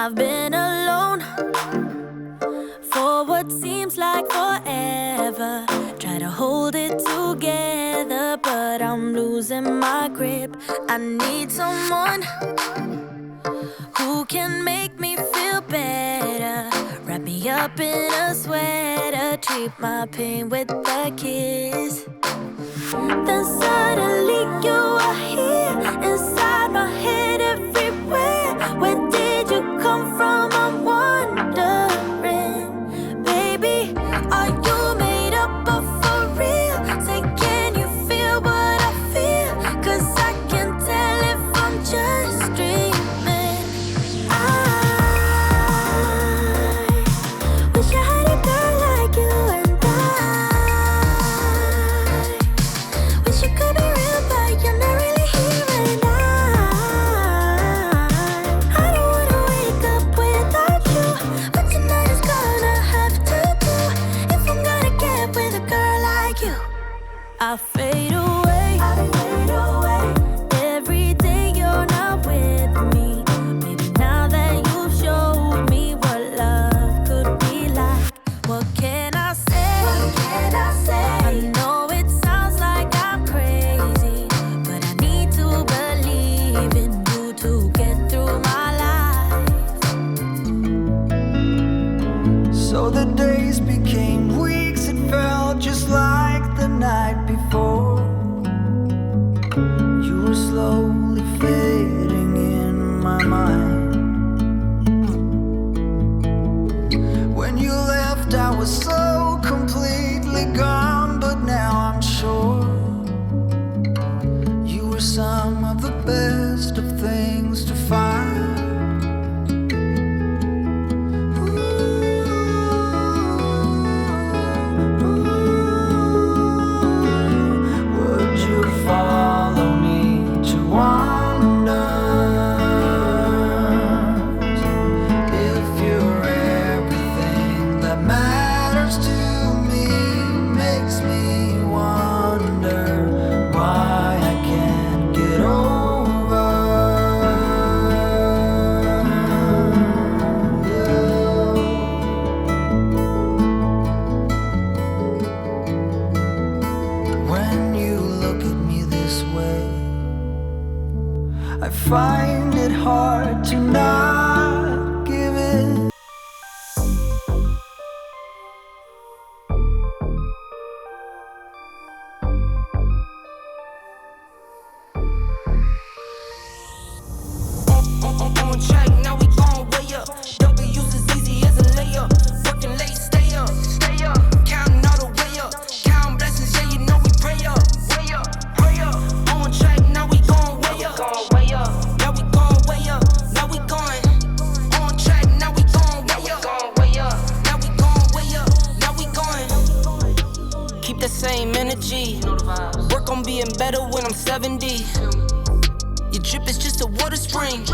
I've been alone for what seems like forever. Try to hold it together, but I'm losing my grip. I need someone who can make me feel better. Wrap me up in a sweater, treat my pain with a kiss. Then suddenly you are here, inside my head everywhere. Where did you come from? I'm wondering, baby, are you made up of for real? Say, can you feel what I feel? 'Cause I can tell if I'm just dreaming. I wish I had a girl like you, and I wish you could be real, but you're not really here. And I don't wanna wake up without you. But tonight is gonna have to do if I'm gonna get with a girl like you. I fade away, every day you're not with me. Maybe now that you've showed me what love could be like, what can I say? I know it sounds like I'm crazy, but I need to believe in you to get through my life. So the days became weeks, it felt just like the night before. You were slowly fading in my mind. When you left, I was so completely gone, but now I'm sure you were some of the best of things to find. Would you follow me to wonders? If you're everything that matters to me, makes me wonder why I can't get over you. When you look at me this way, I find it hard to not give it. On track, now we gon' way up. W's as easy as a layup. Working late, stay up. Counting all the way up. Counting blessings, yeah, you know we pray up. Pray up. On track, now we gon' way up. Now we gon' way up. Now we going. On track, now we gon' way up. Now we gon' way up. Now we going. Keep the same energy. Work on being better when I'm 70. Your drip is just a water spring.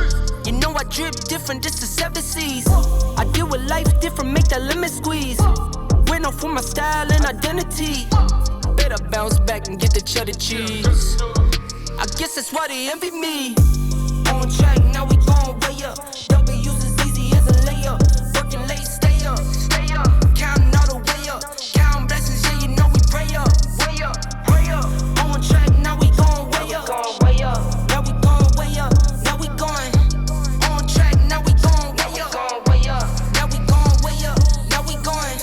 You know I drip different, this is 7 seas. I deal with life different, make that lemon squeeze. Went off for my style and identity. Better bounce back and get the cheddar cheese. I guess that's why they envy me. On track, now we gon' way up. W's as easy as a layup. Working late, stay up. Counting all the way up. Counting blessings, yeah, you know we pray up. Pray up. On track, now we gon' way up. Now we gon' way up. Now we going. On track, now we gon' way up. Now we gon' way up. Now we going.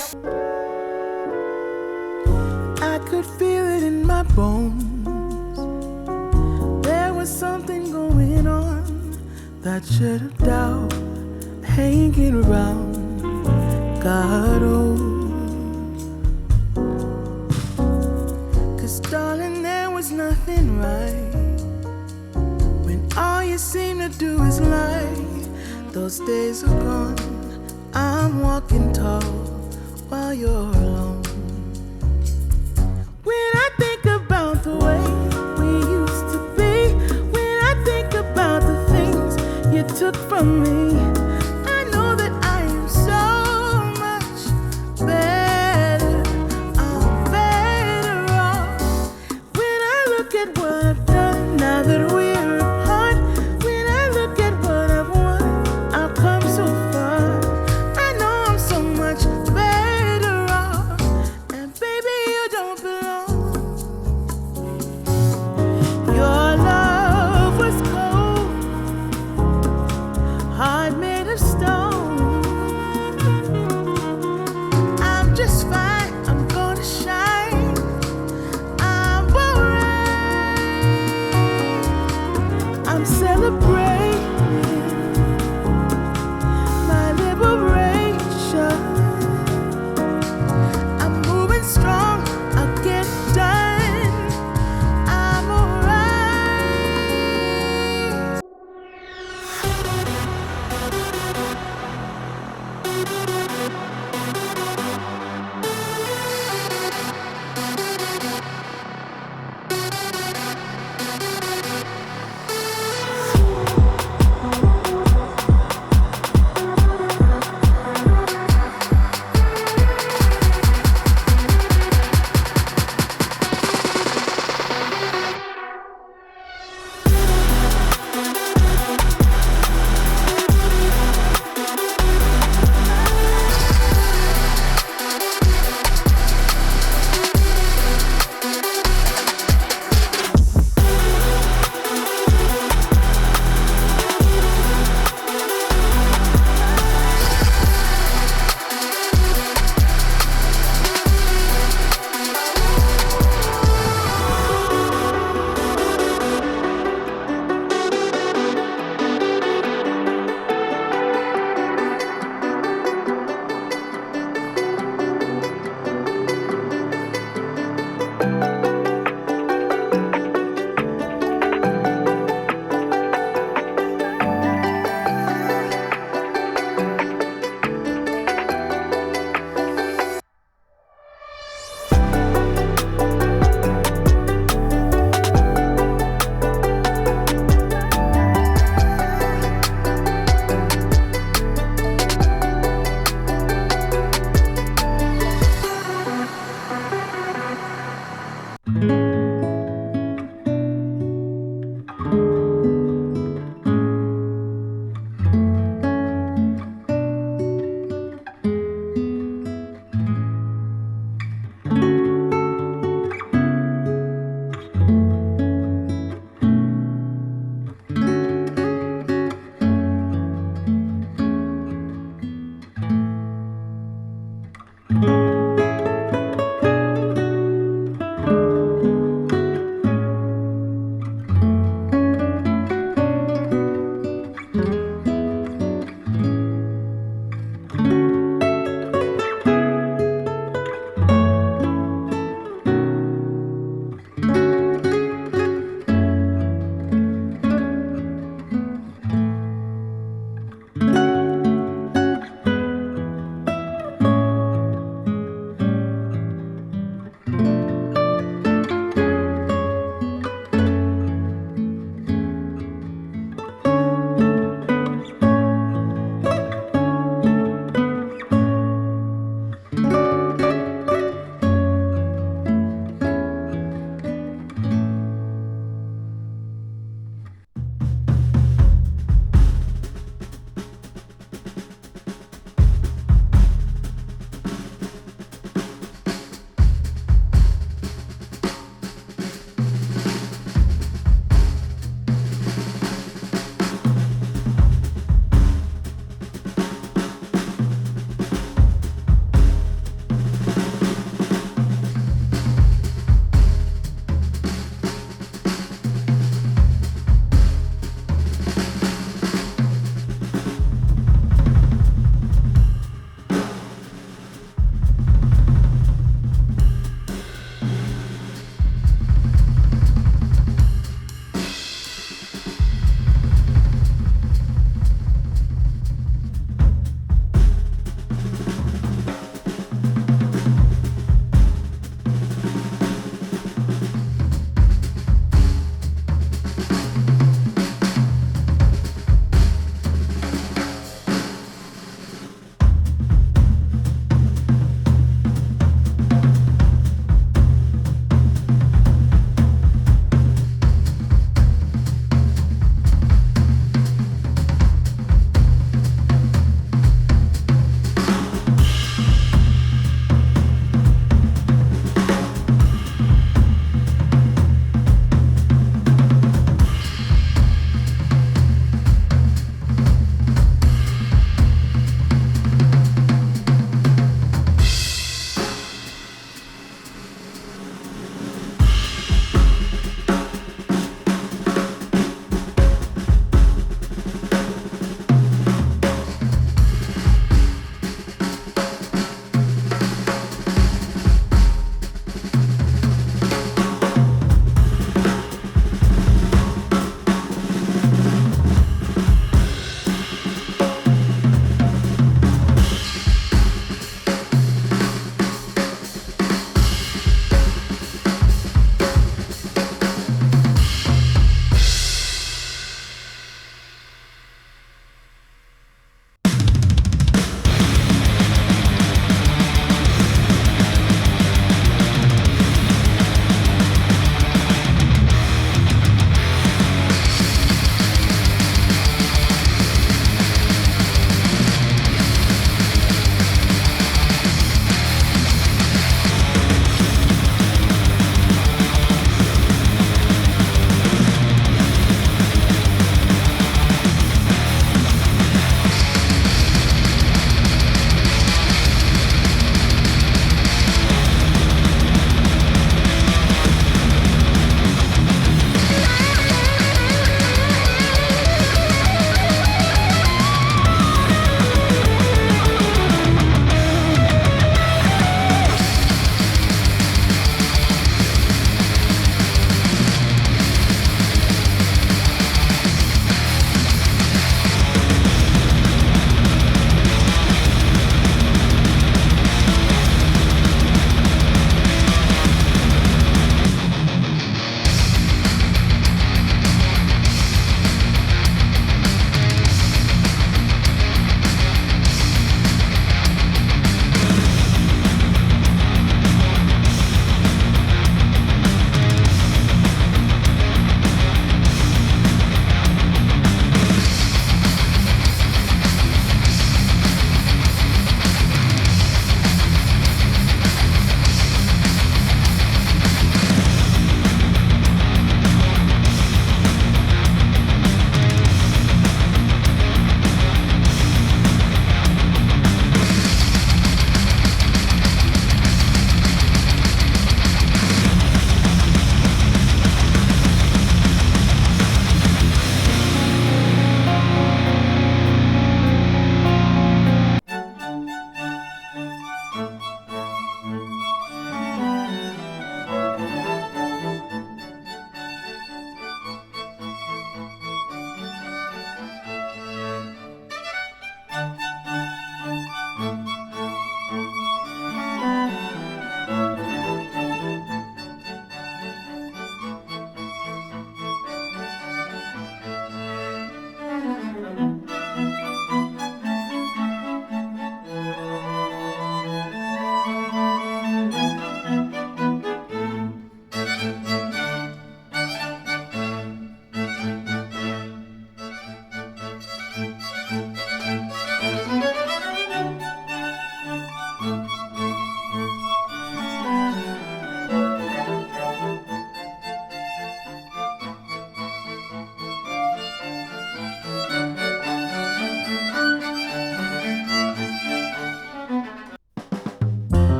I could feel it in my bones. There was something going on that should have doubt hanging around. God, oh. 'Cause darling, there was nothing right when all you seem to do is lie. Those days are gone. I'm walking tall while you're alone. When I think about the way we used to be, when I think about the things you took from me,